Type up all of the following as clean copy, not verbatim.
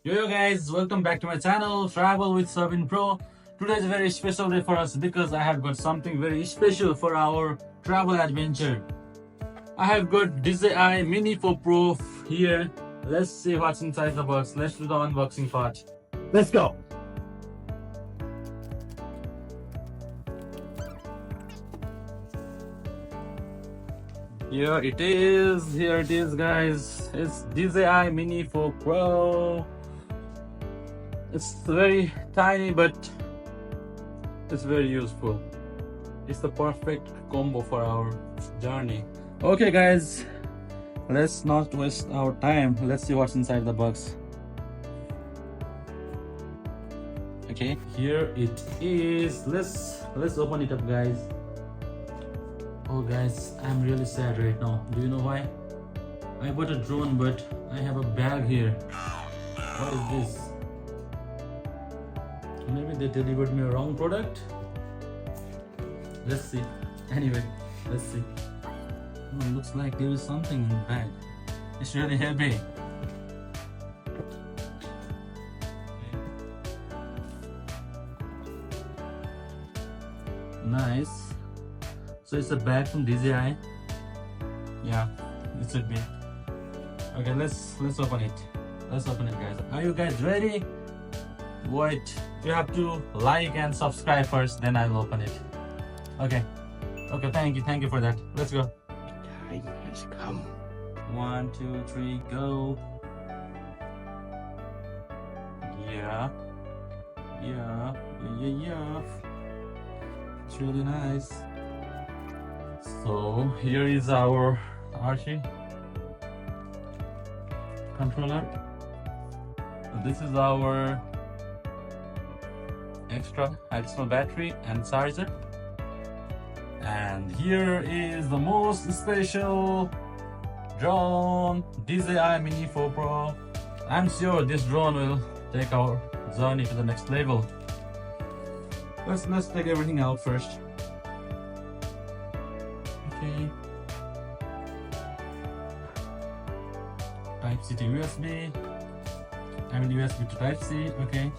Yo guys, welcome back to my channel Travel with Sabin Pro. Today is a very special day for us because I have got something very special for our travel adventure. I have got DJI Mini 4 Pro here. Let's see what's inside the box. Let's do the unboxing part. Let's go. Here it is guys. It's DJI Mini 4 Pro. It's very tiny but it's very useful. It's the perfect combo for our journey. Okay guys, let's not waste our time. Let's see what's inside the box. Okay, here it is. Let's open it up guys. Oh guys, I'm really sad right now. Do you know why? I bought a drone but I have a bag here. What is this? Maybe they delivered me a wrong product. Let's see. Anyway, let's see. Oh, looks like there is something in the bag. It's really heavy. Nice. So it's a bag from DJI. Yeah, it should be. Okay, let's open it. Let's open it guys. Are you guys ready? Wait, you have to like and subscribe first, then I'll open it. Okay, thank you for that. Let's go. Time has come. 1 2 3 go. Yeah. It's really nice. So here is our RC controller. This is our additional battery and charger. And here is the most special drone, DJI Mini 4 Pro. I'm sure this drone will take our journey to the next level. Let's take everything out first. Okay. Type C to USB. I mean USB to Type C. Okay.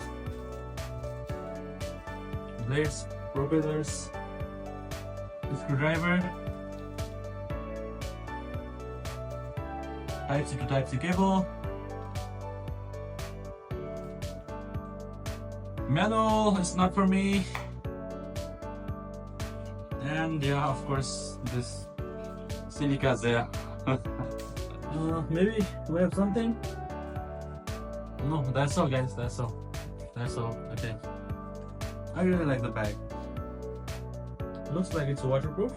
Blades, propellers, screwdriver, Type C to Type C cable, manual, it's not for me, and yeah, of course, this silica's there. Maybe we have something? No, that's all guys, that's all. Okay. I really like the bag. Looks like it's waterproof.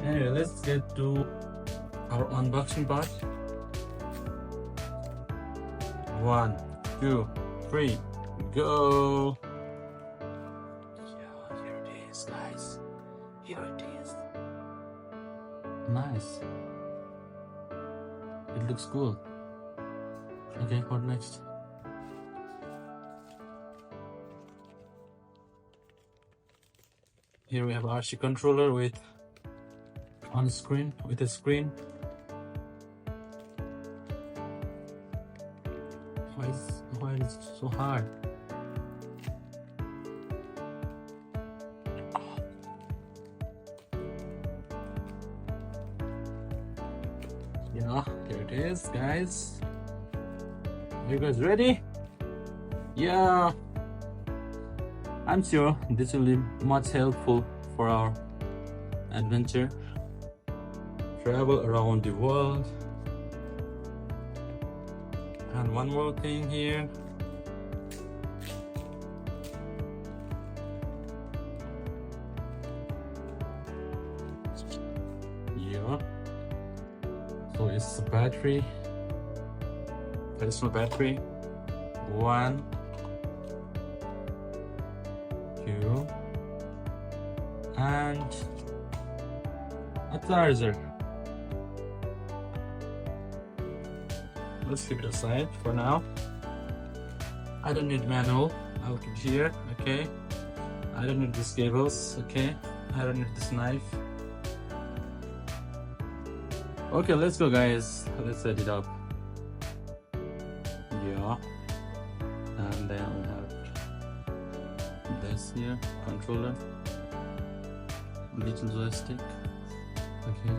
Anyway, let's get to our unboxing part. 1 2 3 go. Yeah, here it is, guys. Here it is. Nice. It looks cool. Okay, what next? Here we have RC controller with a screen. Why is it so hard? Yeah, here it is, guys. Are you guys ready? Yeah. I'm sure this will be much helpful for our adventure. Travel around the world. And one more thing here. Yeah. So it's a battery. Additional battery. 1 2 and a charger. Let's keep it aside for now. I don't need manual. I'll keep it here. Okay. I don't need these cables. Okay. I don't need this knife. Okay, let's go guys. Let's set it up. Yeah, and then we have this here controller, little joystick. Okay,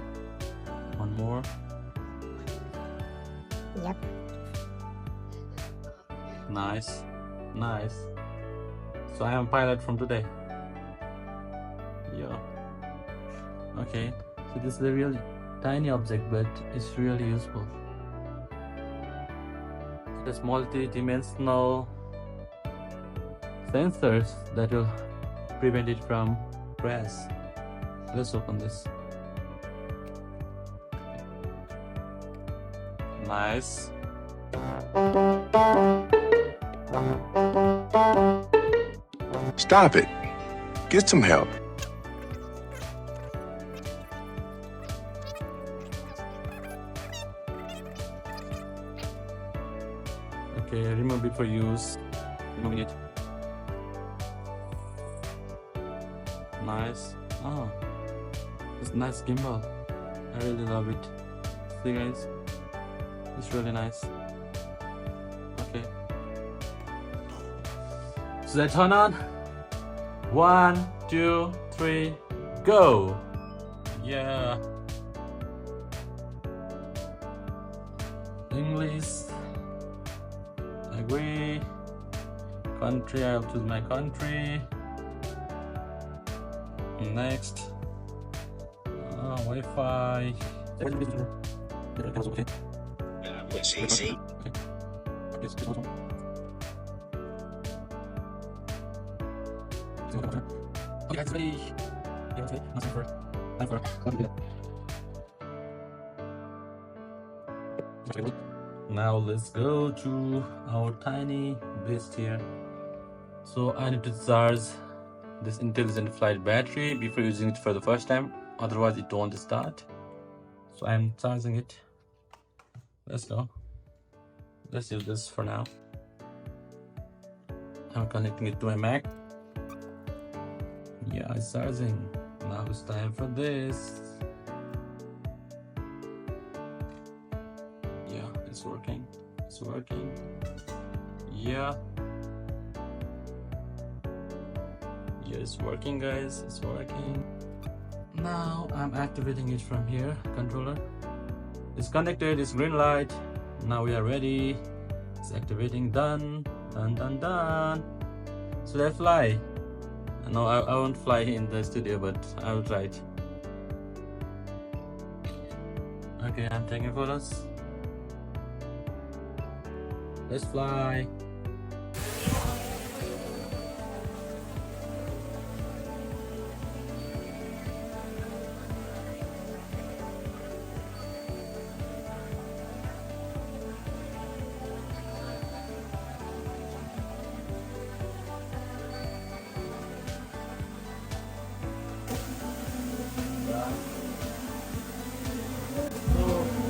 one more. Yep. Nice, nice. So I am a pilot from today. Yeah. Okay. So this is a really tiny object, but it's really useful. There's multi-dimensional sensors that will prevent it from crash. Let's open this. Nice. Stop it. Get some help. Okay, remove it for use. Removing it. Nice. Oh, it's nice gimbal. I really love it. See guys, it's really nice. Okay. So let's turn on. 1, 2, 3, go! Yeah. English. Agree. Country, I'll choose my country. Next. Wi-Fi. Okay. It's easy. Okay, that's ready. Time for now let's go to our tiny beast here. So I need to charge this intelligent flight battery before using it for the first time, otherwise it won't start. So I'm charging it. Let's go. Let's use this for now. I'm connecting it to my Mac. Yeah, it's charging. Now it's time for this. Yeah, it's working. It's working. Yeah. Yeah, it's working, guys. It's working. Now I'm activating it from here. Controller. It's connected. It's green light. Now we are ready. It's activating. Done. Done. Done. Done. So let's fly. No, I won't fly in the studio, but I will try it. Okay, I'm taking photos. Let's fly.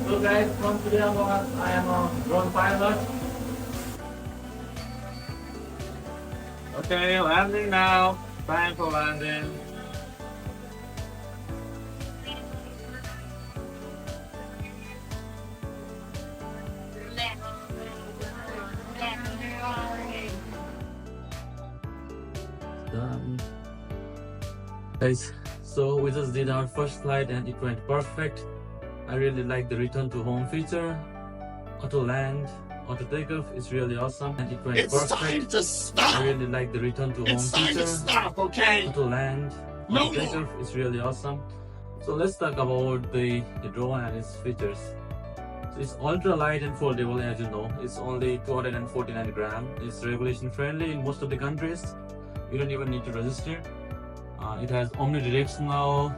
So guys, from today onwards, I am a drone pilot. Okay, landing now. Time for landing. Done. Guys, so we just did our first flight and it went perfect. I really like the return to home feature. Auto land, auto takeoff is really awesome and it went perfect. Time to stop. I really like the return to home Time feature. to stop, okay? Auto land, No auto takeoff is really awesome. So let's talk about the drone and its features. So it's ultra light and foldable, as you know. It's only 249 grams. It's regulation friendly in most of the countries. You don't even need to register. It has omnidirectional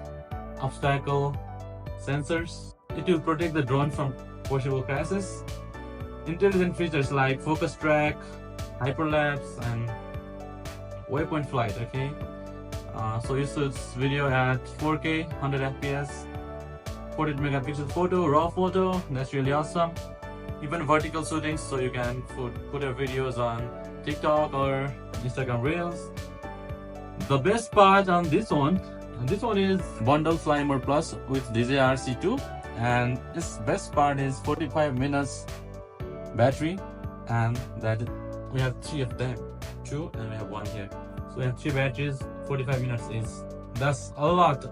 obstacle sensors. It will protect the drone from possible crashes. Intelligent features like focus track, hyperlapse, and waypoint flight. Okay, so it shoots video at 4K, 100 FPS, 48 megapixel photo, raw photo. That's really awesome. Even vertical shootings, so you can put your videos on TikTok or Instagram Reels. The best part on this one is bundle Fly More Plus with DJI C2, and this best part is 45 minutes battery. and that we have 3 of them, 2 and we have 1 here. So we have 3 batteries, 45 minutes is. That's a lot.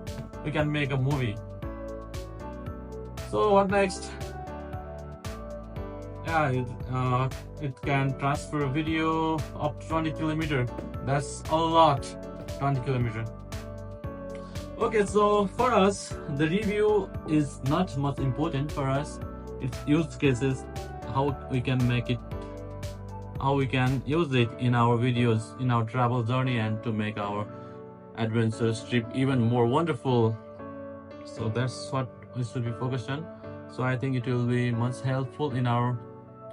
We can make a movie. So what next? Yeah, it can transfer video up to 20 kilometer. That's a lot, 20 kilometer. Okay, so for us, the review is not much important for us. It's use cases, how we can make it, how we can use it in our videos, in our travel journey, and to make our adventure trip even more wonderful. So that's what we should be focused on. So I think it will be much helpful in our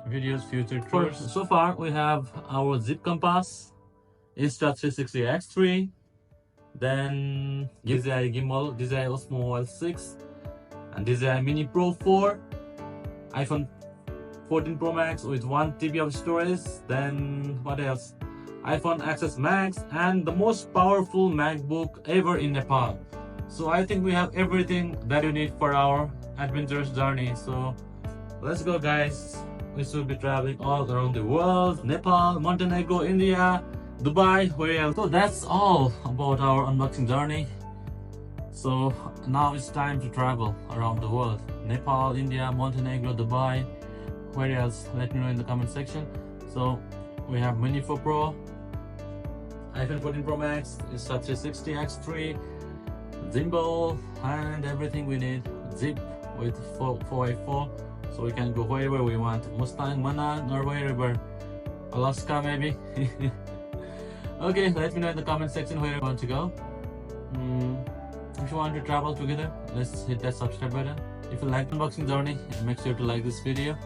videos, future tours. So far we have our zip compass, Insta360 X3, then DJI Gimbal, DJI Osmo Mobile 6, and DJI Mini Pro 4, iPhone 14 Pro Max with 1 TB of storage, then what else? iPhone XS Max, and the most powerful MacBook ever in Nepal. So I think we have everything that you need for our adventurous journey. So let's go, guys. We should be traveling all around the world: Nepal, Montenegro, India, Dubai, where else? So that's all about our unboxing journey. So now it's time to travel around the world: Nepal, India, Montenegro, Dubai, where else? Let me know in the comment section. So we have Mini 4 Pro, iPhone 14 Pro Max, Insta360 X3, gimbal, and everything we need. Zip with 4x4, so we can go wherever we want. Mustang, Manan, or wherever. Alaska maybe. Okay, let me know in the comment section where you want to go. If you want to travel together, let's hit that subscribe button. If you like the unboxing journey, make sure to like this video.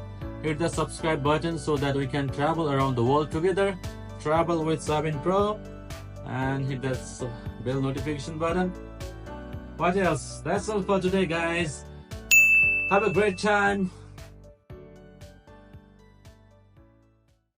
Hit the subscribe button so that we can travel around the world together. Travel with Sabin Pro, and hit that bell notification button. What else? That's all for today, guys. Have a great time.